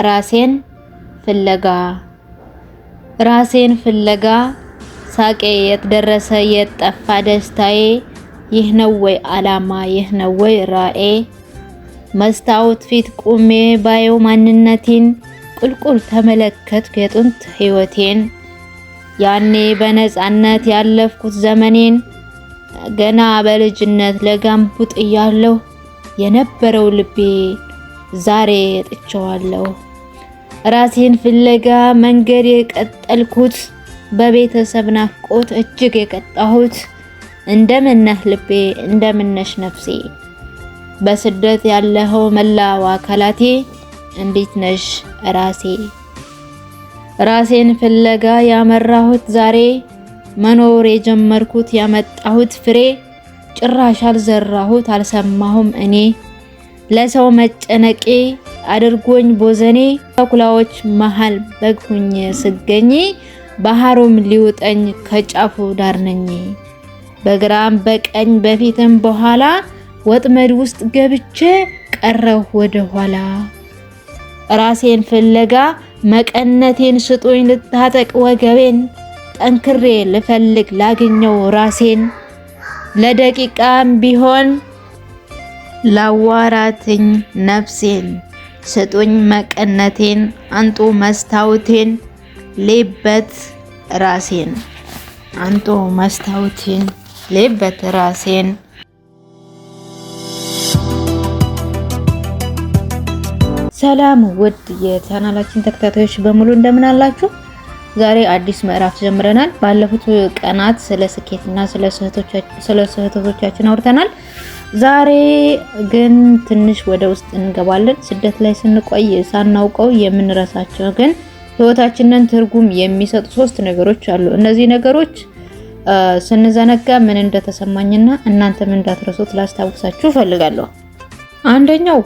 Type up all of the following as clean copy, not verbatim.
ራሴን ፍለጋ ሳቄ የት ደረሰ የት ጠፋ ደስታዬ ይህ ነው ወይ ዓላማ ይህ ነው ወይ ራዕይ መስታወት ፊት ቆሜ ባየው ማንነቴን ቁልቁል ተመለከትኩ የጥንት ህይወቴን ያኔ በነፃነት ያለፍኩት ዘመኔን ገና በልጅነት ለጋምቡጥ እያለሁ የነበረው ልቤ ዛሬ ጥቼዋለሁ ራሴን ፍለጋ መንገድ የቀጠልኩት በቤተሰብ ናፍቆት እጅግ የቀጣሁት እንደምነህ ልቤ እንደምነሽ ነፍሴ በስደት ያለኸው መላው አካላቴ እንዴት ነሽ ራሴን ፍለጋ ያመራሁት ዛሬ መኖር የጀመርኩት ያመጣሁት ፍሬ ጭራሽ አልዘራሁት አልሰማሁም እኔ ለሰው መጨነቄ አድርጎኝ ቦዘኔ ተኩላዎች መሃል በግሁኝ ስገኝ ባህሩም ሊውጠኝ ከጫፉ ዳር ነኝ በግራም በቀኝ በፊትም በኋላ ወጥመድ ውስጥ ገብቼ ቀረሁ ወደ ኋላ ራሴን ፍለጋ መቀነቴን ስጡኝ ልታጠቅ ወገቤን ጠንክሬ ልፈልግ ላገኘው ራሴን ለደቂቃም ቢሆን ላዋራትኝ ነፍሴን ስጡኝ መቀነቴን አንጡ መስታወቴን ሌበት ራሴን አንጡ መስታወቴን ሌበት ራሴን ሰላም ውድ የቻናላችን ተከታታዮች በሙሉ እንደምን አላችሁ? ዛሬ አዲስ ምዕራፍ ጀምረናል። ባለፉት ቀናት ስለ ስኬትና ስለ ስህተቶቻችን አውርተናል። ዛሬ ግን ትንሽ ወደ ውስጥ እንገባለን። ስደት ላይ ስንቆይ ሳናውቀው የምንረሳቸው ግን ህይወታችንን ትርጉም የሚሰጡ 3 ነገሮች አሉ። እነዚህ ነገሮች ስንዘነጋ ምን እንደተሰማኝና እናንተም እንዳትረሱት ላስታውሳችሁ ፈልጋለሁ። አንደኛው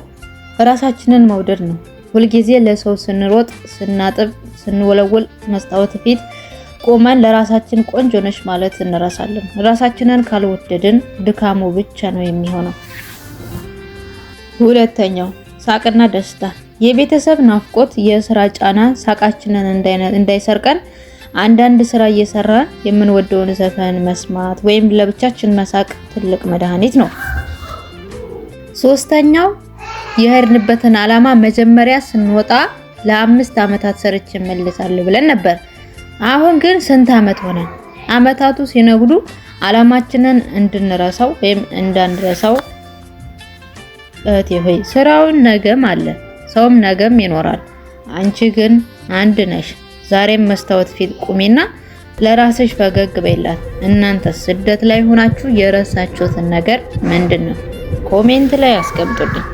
ራሳችንን መውደድ ነው። ሁልጊዜ ለሰው ስንሮጥ ስናጥብ ስንወለወል መስታወት ፊት ቆመን ለራሳችን ቆንጆ ነሽ ማለት እንረሳለን። ራሳችንን ካልወደድን ድካሙ ብቻ ነው የሚሆነው። ሁለተኛው ሳቅና ደስታ፣ የቤተሰብ ናፍቆት፣ የስራ ጫና ሳቃችንን እንዳይሰርቀን አንዳንድ ስራ እየሰራን የምንወደውን ዘፈን መስማት ወይም ለብቻችን መሳቅ ትልቅ መድኃኒት ነው። ሶስተኛው የሄድንበትን ዓላማ መጀመሪያ ስንወጣ ለ5 ዓመታት ሰርቼ እመለሳለሁ ብለን ነበር። አሁን ግን ስንት ዓመት ሆነን? ዓመታቱ ሲነጉዱ ዓላማችንን እንድንረሳው ወይም እንዳንረሳው እህቴ ሆይ ስራውን ነገም አለ ሰውም ነገም ይኖራል። አንቺ ግን አንድ ነሽ። ዛሬም መስታወት ፊት ቁሚና ለራስሽ ፈገግ በይላት። እናንተ ስደት ላይ ሆናችሁ የረሳችሁትን ነገር ምንድነው? ኮሜንት ላይ አስቀምጡልኝ።